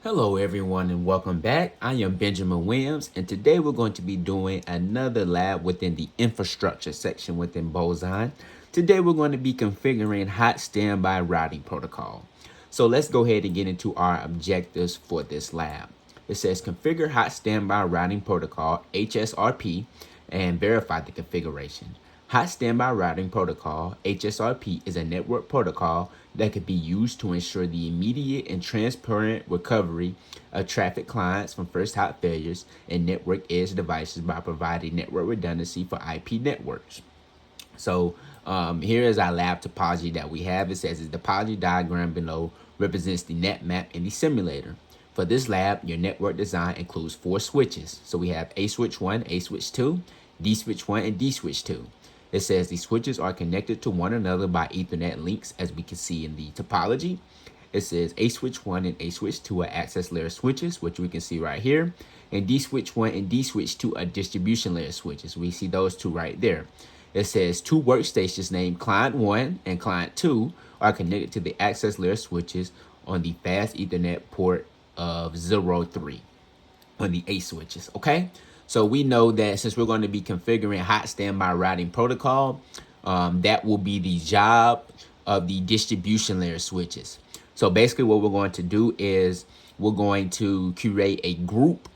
Hello everyone and welcome back. I am Benjamin Williams and today we're going to be doing another lab within the infrastructure section within Boson. Today we're going to be configuring hot standby routing protocol. So let's go ahead and get into our objectives for this lab. It says configure hot standby routing protocol HSRP and verify the configuration. Hot Standby Routing Protocol, HSRP, is a network protocol that can be used to ensure the immediate and transparent recovery of traffic clients from first hop failures and network edge devices by providing network redundancy for IP networks. So here is our lab topology that we have. It says the topology diagram below represents the net map in the simulator. For this lab, your network design includes 4 switches. So we have A switch 1, A switch 2, D switch 1, and D switch 2. It says the switches are connected to one another by Ethernet links, as we can see in the topology. It says A switch 1 and A switch 2 are access layer switches, which we can see right here. And D switch 1 and D switch 2 are distribution layer switches. We see those two right there. It says 2 workstations named Client 1 and Client 2 are connected to the access layer switches on the fast Ethernet port of 03 on the A switches, okay? So we know that since we're going to be configuring hot standby routing protocol, that will be the job of the distribution layer switches. So basically what we're going to do is we're going to create a group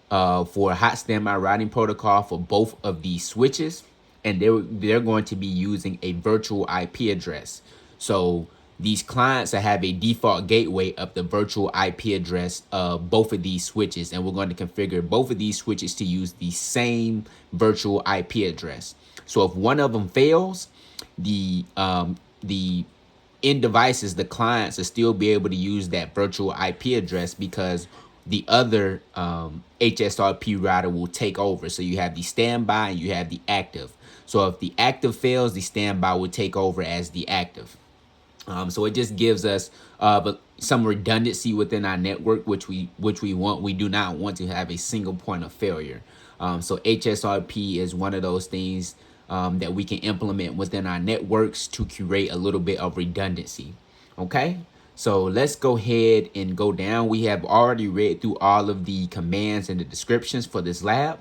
for hot standby routing protocol for both of these switches, and they're going to be using a virtual IP address. So these clients have a default gateway of the virtual IP address of both of these switches, and we're going to configure both of these switches to use the same virtual IP address. So if one of them fails, the end devices, the clients, will still be able to use that virtual IP address because the other HSRP router will take over. So you have the standby and you have the active. So if the active fails, the standby will take over as the active. So it just gives us some redundancy within our network, which we want. We do not want to have a single point of failure. So HSRP is one of those things that we can implement within our networks to create a little bit of redundancy. Okay, so let's go ahead and go down. We have already read through all of the commands and the descriptions for this lab.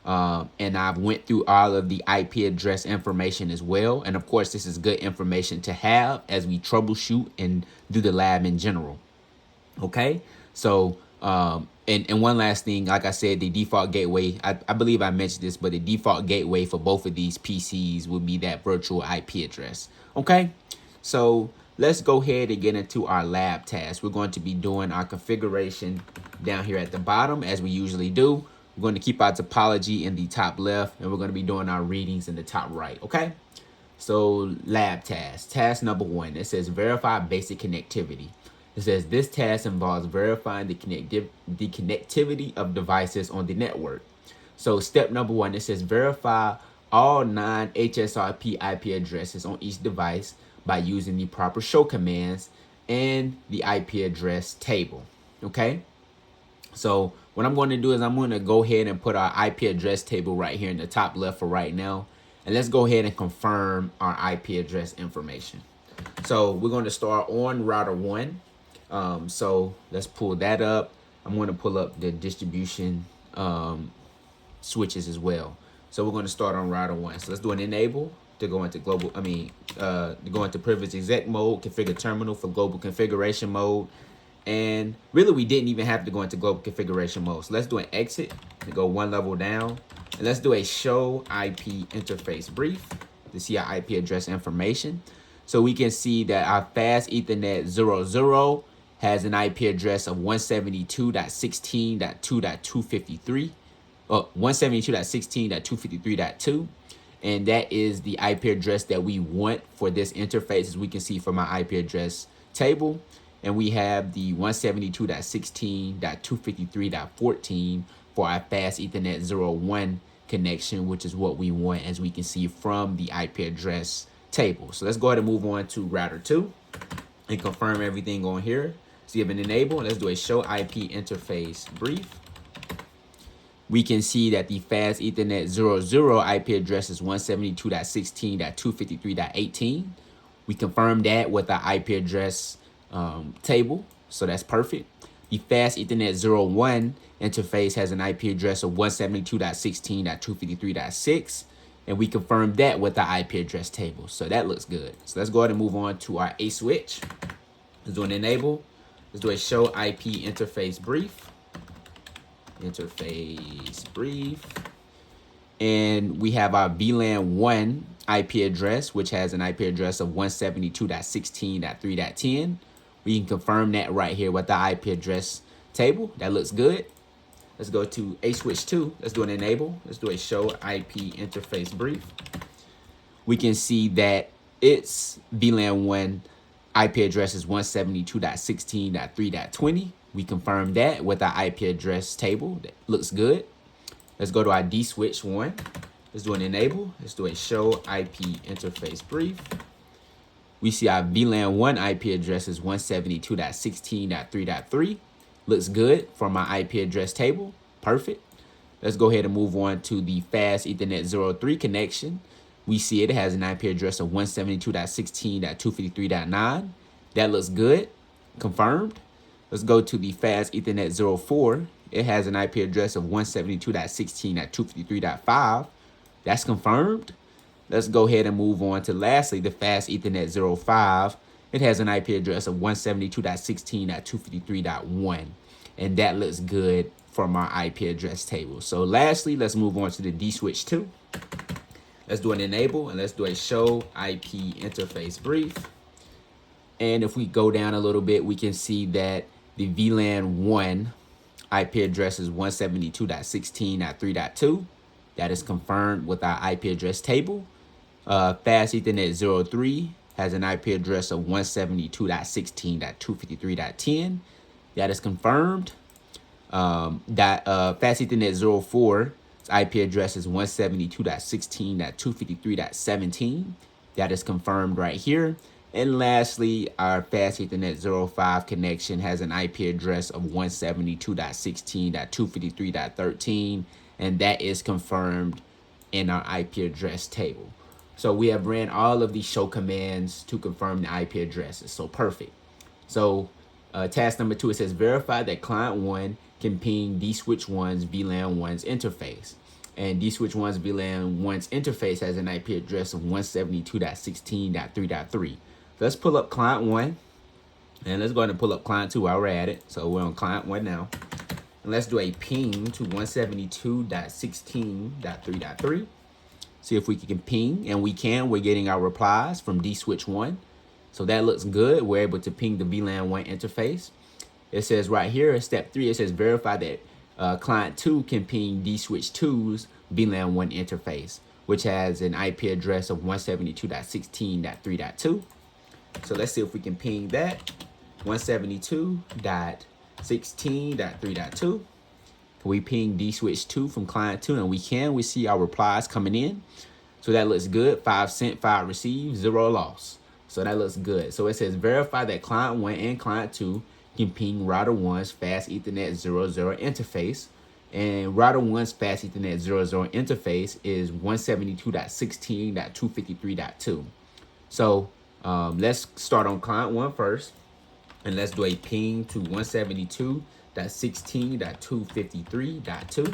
And I've went through all of the IP address information as well. And of course, this is good information to have as we troubleshoot and do the lab in general. Okay, so and one last thing, like I said, the default gateway, I believe I mentioned this, but the default gateway for both of these PCs would be that virtual IP address. Okay, so let's go ahead and get into our lab task. We're going to be doing our configuration down here at the bottom as we usually do. We're going to keep our topology in the top left, and we're going to be doing our readings in the top right, okay? So lab task, task number 1, it says verify basic connectivity. It says this task involves verifying the connectivity of devices on the network. So step number 1, it says verify all 9 HSRP IP addresses on each device by using the proper show commands and the IP address table, okay? So what I'm going to do is I'm going to go ahead and put our IP address table right here in the top left for right now. And let's go ahead and confirm our IP address information. So we're going to start on router 1. So let's pull that up. I'm going to pull up the distribution switches as well. So we're going to start on router 1. So let's do an enable to go into to go into privilege exec mode, configure terminal for global configuration mode. And really, we didn't even have to go into global configuration mode. So let's do an exit to go one level down. And let's do a show IP interface brief to see our IP address information. So we can see that our fast Ethernet 00 has an IP address of 172.16.2.253. 172.16.253.2. And that is the IP address that we want for this interface, as we can see from our IP address table. And we have the 172.16.253.14 for our fast Ethernet 01 connection, which is what we want, as we can see from the IP address table. So let's go ahead and move on to router 2 and confirm everything on here. So you have an enable. Let's do a show IP interface brief. We can see that the fast Ethernet 00 IP address is 172.16.253.18. We confirmed that with our IP address table, so that's perfect. The fast Ethernet 01 interface has an IP address of 172.16.253.6. And we confirmed that with the IP address table. So that looks good. So let's go ahead and move on to our A switch. Let's do an enable. Let's do a show IP interface brief. And we have our VLAN 1 IP address, which has an IP address of 172.16.3.10. We can confirm that right here with the IP address table. That looks good. Let's go to A switch 2. Let's do an enable. Let's do a show IP interface brief. We can see that its VLAN 1 IP address is 172.16.3.20. We confirmed that with our IP address table. That looks good. Let's go to our D switch 1. Let's do an enable. Let's do a show IP interface brief. We see our VLAN 1 IP address is 172.16.3.3. Looks good from our IP address table. Perfect. Let's go ahead and move on to the fast Ethernet 03 connection. We see it has an IP address of 172.16.253.9. That looks good. Confirmed. Let's go to the fast Ethernet 04. It has an IP address of 172.16.253.5. That's confirmed. Let's go ahead and move on to lastly the fast Ethernet 05. It has an IP address of 172.16.253.1. And that looks good from our IP address table. So lastly, let's move on to the D switch 2. Let's do an enable and let's do a show IP interface brief. And if we go down a little bit, we can see that the VLAN 1 IP address is 172.16.3.2. That is confirmed with our IP address table. Fast Ethernet 03 has an IP address of 172.16.253.10. That is confirmed. Fast Ethernet 04 IP address is 172.16.253.17. That is confirmed right here. And lastly, our fast Ethernet 05 connection has an IP address of 172.16.253.13. And that is confirmed in our IP address table. So we have ran all of these show commands to confirm the IP addresses. So perfect. So task number 2, it says verify that client 1 can ping D switch 1's VLAN 1's interface. And D switch 1's VLAN 1's interface has an IP address of 172.16.3.3. Let's pull up client 1. And let's go ahead and pull up client 2 while we're at it. So we're on client 1 now. And let's do a ping to 172.16.3.3. See if we can ping, and we can. We're getting our replies from D switch 1. So that looks good. We're able to ping the VLAN 1 interface. It says right here, step 3, it says verify that client 2 can ping D switch 2's VLAN 1 interface, which has an IP address of 172.16.3.2. So let's see if we can ping that. 172.16.3.2. Can we ping D switch 2 from client 2? And we can. We see our replies coming in. So that looks good. 5 sent, 5 received, 0 lost. So that looks good. So it says verify that client 1 and client 2 can ping router 1's fast Ethernet 00 interface. And router 1's fast Ethernet 00 interface is 172.16.253.2. So let's start on client 1 first. And let's do a ping to 172.16.253.2.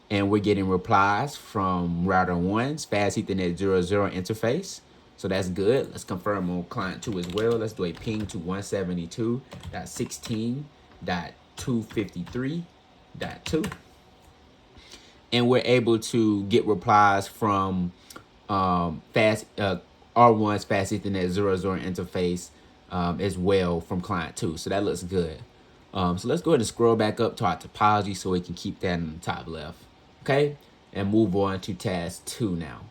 And we're getting replies from router 1's fast Ethernet 00 interface. So that's good. Let's confirm on client 2 as well. Let's do a ping to 172.16.253.2. And we're able to get replies from R1's fast Ethernet 00 interface as well from client 2. So that looks good. So let's go ahead and scroll back up to our topology so we can keep that in the top left. Okay, and move on to task 2 now.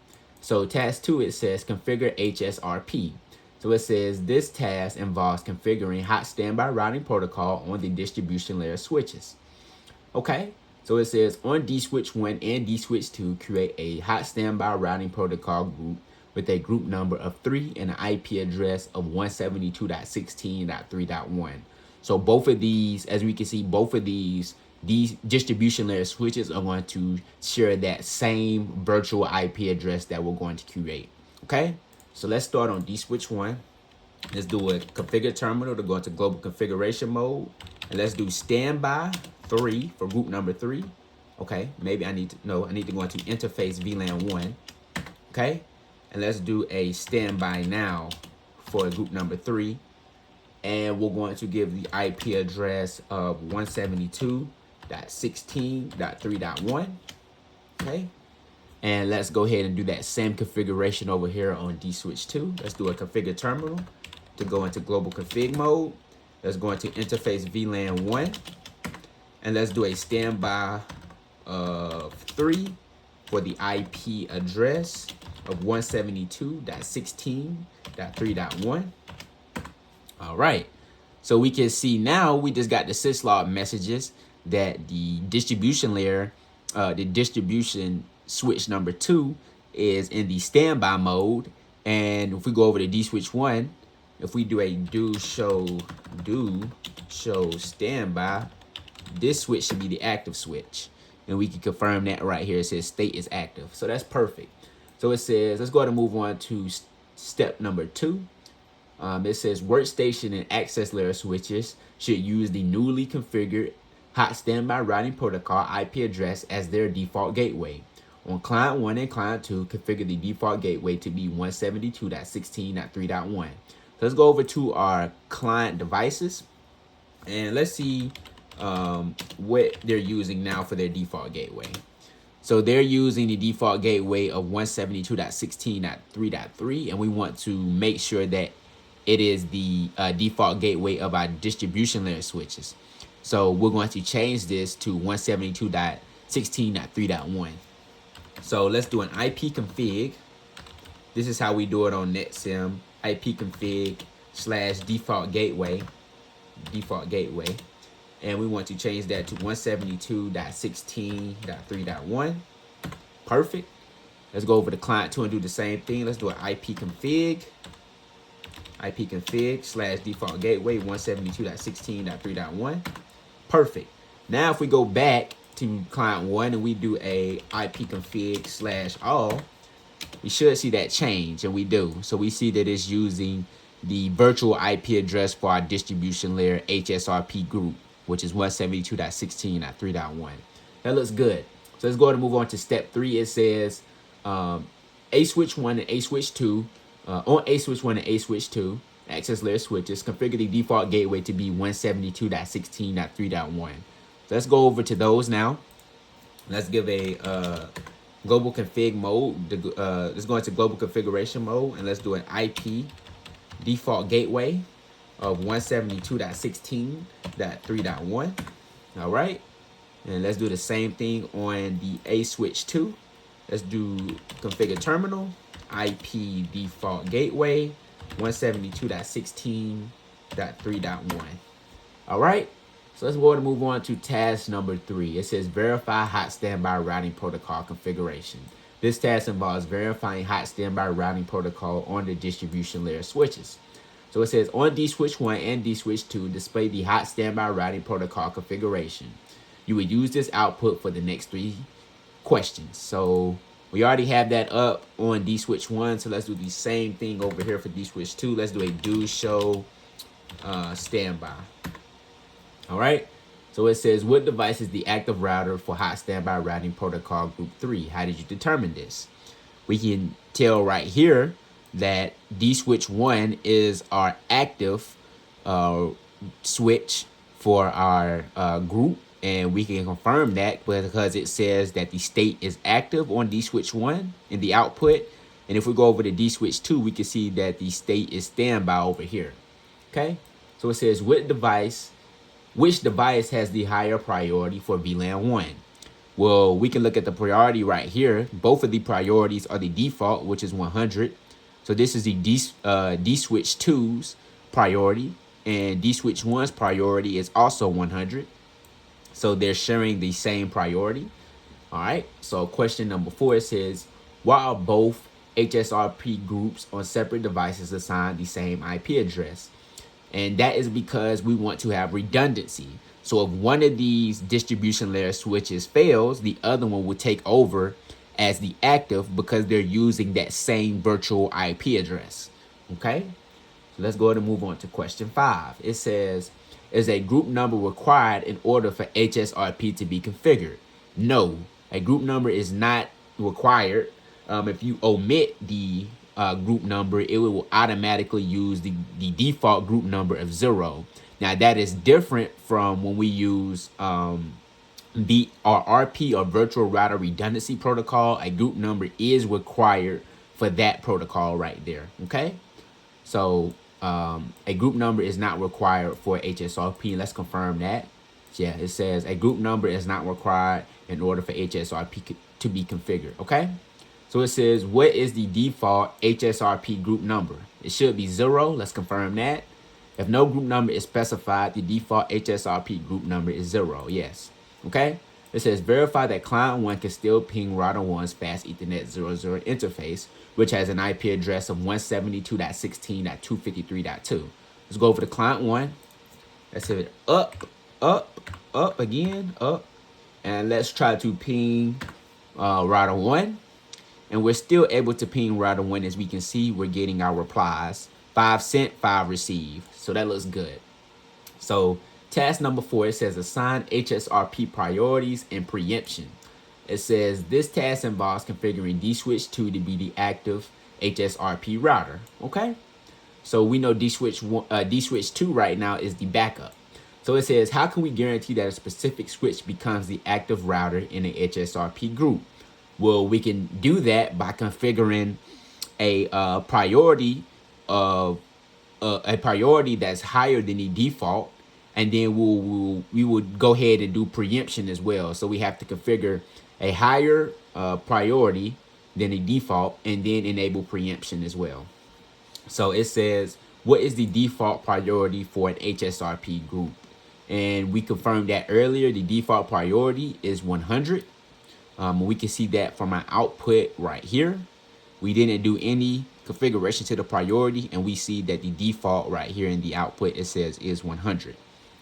So task 2, it says configure HSRP. So it says this task involves configuring hot standby routing protocol on the distribution layer switches. Okay, so it says on D switch 1 and D switch 2, create a hot standby routing protocol group with a group number of 3 and an IP address of 172.16.3.1. So both of these, as we can see, these distribution layer switches are going to share that same virtual IP address that we're going to create. Okay, so let's start on D switch 1. Let's do a configure terminal to go into global configuration mode. And let's do standby 3 for group number 3. Okay, maybe I need to go into interface VLAN 1. Okay, and let's do a standby now for group number 3. And we're going to give the IP address of 172.16.3.1. Okay, and let's go ahead and do that same configuration over here on dswitch 2. Let's do a configure terminal to go into global config mode. Let's go into interface VLAN 1. And let's do a standby of 3 for the IP address of 172.16.3.1. All right. So we can see now we just got the syslog messages that the distribution layer, the distribution switch number 2 is in the standby mode. And if we go over to dswitch 1, if we do a do show standby, this switch should be the active switch. And we can confirm that right here. It says state is active. So that's perfect. So it says, let's go ahead and move on to step number 2. It says workstation and access layer switches should use the newly configured hot standby routing protocol IP address as their default gateway. On client 1 and client 2, configure the default gateway to be 172.16.3.1. So let's go over to our client devices and let's see what they're using now for their default gateway. So they're using the default gateway of 172.16.3.3, and we want to make sure that it is the default gateway of our distribution layer switches. So we're going to change this to 172.16.3.1. So let's do an IP config. This is how we do it on NetSim. IP config / default gateway. And we want to change that to 172.16.3.1. Perfect. Let's go over to client 2 and do the same thing. Let's do an IP config / default gateway 172.16.3.1. Perfect. Now if we go back to client 1 and we do a IP config / all, we should see that change, and we do. So we see that it's using the virtual IP address for our distribution layer HSRP group, which is 172.16.3.1. That looks good. So let's go ahead and move on to step 3. It says A switch 1 and A switch 2, on A switch 1 and A switch 2, access layer switches, configure the default gateway to be 172.16.3.1. So let's go over to those now. Let's give a global config mode. Let's go into global configuration mode and let's do an IP default gateway of 172.16.3.1. All right. And let's do the same thing on the A switch 2. Let's do configure terminal, IP default gateway, 172.16.3.1. All right. So let's go ahead and move on to task number 3. It says verify hot standby routing protocol configuration. This task involves verifying hot standby routing protocol on the distribution layer switches. So it says on dswitch 1 and dswitch 2, display the hot standby routing protocol configuration. You would use this output for the next 3 questions. So we already have that up on dswitch 1. So let's do the same thing over here for dswitch 2. Let's do a do show standby. All right. So it says what device is the active router for hot standby routing protocol group 3? How did you determine this? We can tell right here that dswitch 1 is our active switch for our group, and we can confirm that because it says that the state is active on dswitch 1 in the output. And if we go over to dswitch 2, we can see that the state is standby over here. Okay. So it says which device has the higher priority for VLAN 1? Well, we can look at the priority right here. Both of the priorities are the default, which is 100. So this is the dswitch 2's priority, and dswitch 1's priority is also 100. So they're sharing the same priority. All right. So question number 4, it says, why are both HSRP groups on separate devices assigned the same IP address? And that is because we want to have redundancy. So if one of these distribution layer switches fails, the other one will take over as the active because they're using that same virtual IP address. Okay. So let's go ahead and move on to question 5. It says Is a group number required in order for HSRP to be configured? No, a group number is not required. If you omit the group number, it will automatically use the default group number of 0. Now that is different from when we use RP or virtual router redundancy protocol. A group number is required for that protocol right there. Okay, so a group number is not required for HSRP. Let's confirm that. Yeah, it says a group number is not required in order for HSRP to be configured. Okay, so it says, what is the default HSRP group number? It should be 0. Let's confirm that. If no group number is specified, the default HSRP group number is 0. Yes. Okay. It says verify that client 1 can still ping router 1's fast Ethernet 00 interface, which has an IP address of 172.16.253.2. Let's go over to client 1. Let's hit it up, again, up. And let's try to ping router 1. And we're still able to ping router 1. As we can see, we're getting our replies. 5 sent, 5 received. So that looks good. So task number 4, it says assign HSRP priorities and preemption. It says this task involves configuring dswitch 2 to be the active HSRP router. Okay. So we know dswitch 2 right now is the backup. So it says, how can we guarantee that a specific switch becomes the active router in an HSRP group? Well, we can do that by configuring a priority that's higher than the default, and then we would go ahead and do preemption as well. So we have to configure a higher priority than the default, and then enable preemption as well. So it says, what is the default priority for an HSRP group? And we confirmed that earlier. The default priority is 100. We can see that from our output right here. We didn't do any configuration to the priority, and we see that the default right here in the output, it says is 100.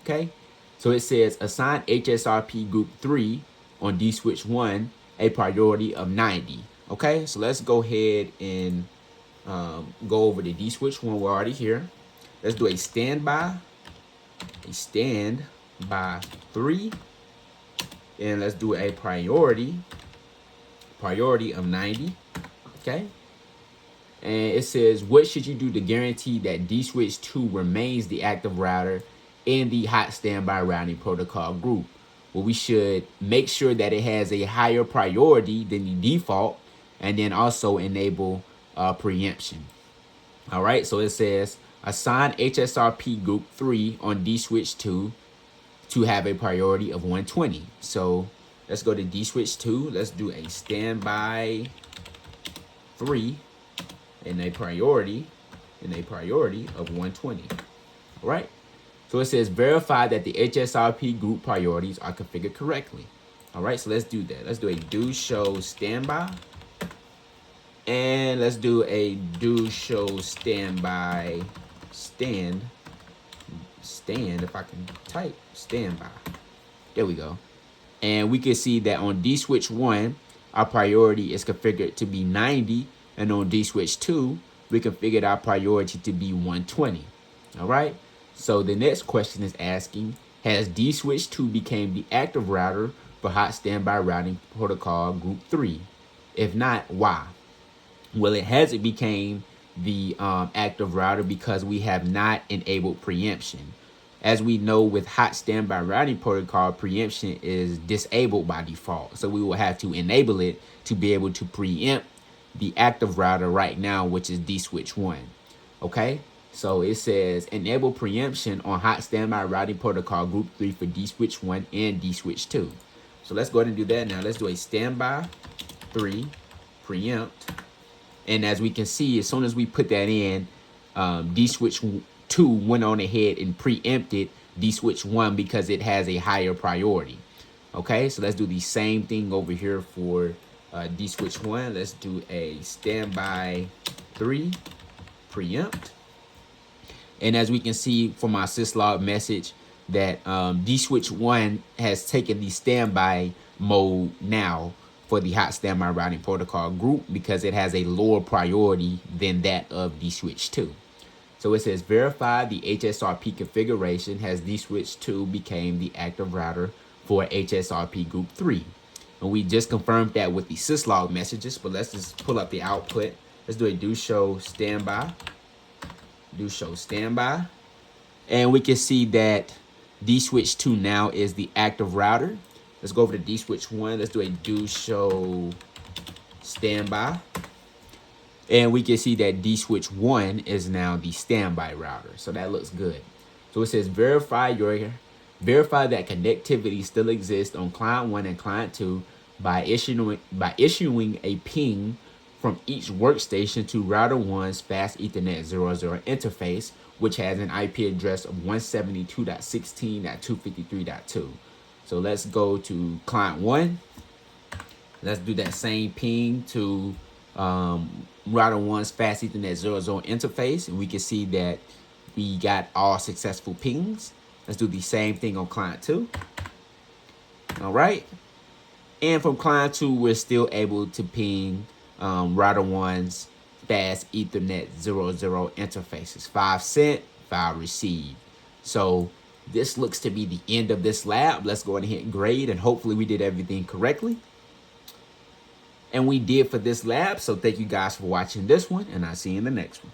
Okay, so it says assign HSRP group 3 on dswitch 1 a priority of 90. Okay, so let's go ahead and go over the dswitch 1. We're already here. Let's do a standby 3, and let's do a priority of 90. Okay, and it says, what should you do to guarantee that dswitch 2 remains the active router in the hot standby routing protocol group? Well, we should make sure that it has a higher priority than the default, and then also enable preemption. All right, so it says assign HSRP group 3 on dswitch 2 to have a priority of 120. So let's go to dswitch 2. Let's do a standby 3 and a priority of 120. All right. So it says verify that the HSRP group priorities are configured correctly. All right. So let's do that. Let's do a do show standby, and let's do a do show standby stand. If I can type standby. There we go. And we can see that on dswitch 1, our priority is configured to be 90, and on dswitch 2, we configured our priority to be 120. All right. So the next question is asking, has dswitch 2 became the active router for hot standby routing protocol group 3? If not, why? Well, it hasn't became the active router because we have not enabled preemption. As we know, with hot standby routing protocol, preemption is disabled by default. So we will have to enable it to be able to preempt the active router right now, which is dswitch 1. Okay, so it says enable preemption on hot standby routing protocol group 3 for dswitch 1 and dswitch 2. So let's go ahead and do that now. Let's do a standby 3 preempt. And as we can see, as soon as we put that in, dswitch 2 went on ahead and preempted dswitch 1 because it has a higher priority. Okay, so let's do the same thing over here for dswitch 1. Let's do a standby 3 preempt. And as we can see from our syslog message, that dswitch 1 has taken the standby mode now for the hot standby routing protocol group because it has a lower priority than that of dswitch 2. So it says verify the HSRP configuration has dswitch2 became the active router for HSRP group 3. And we just confirmed that with the syslog messages, but let's just pull up the output. Let's do a do show standby. Do show standby. And we can see that dswitch2 now is the active router. Let's go over to dswitch1. Let's do a do show standby. And we can see that dswitch1 is now the standby router. So that looks good. So it says verify that connectivity still exists on client 1 and client 2 by issuing a ping from each workstation to router 1's fast Ethernet 00 interface, which has an IP address of 172.16.253.2. So let's go to client 1. Let's do that same ping to router 1's fast Ethernet 00 interface, and we can see that we got all successful pings. Let's do the same thing on client 2. All right. And from client 2, we're still able to ping router 1's fast Ethernet 00 interfaces. 5 sent, 5 received. So this looks to be the end of this lab. Let's go ahead and hit grade, and hopefully we did everything correctly. And we did for this lab. So thank you guys for watching this one, and I'll see you in the next one.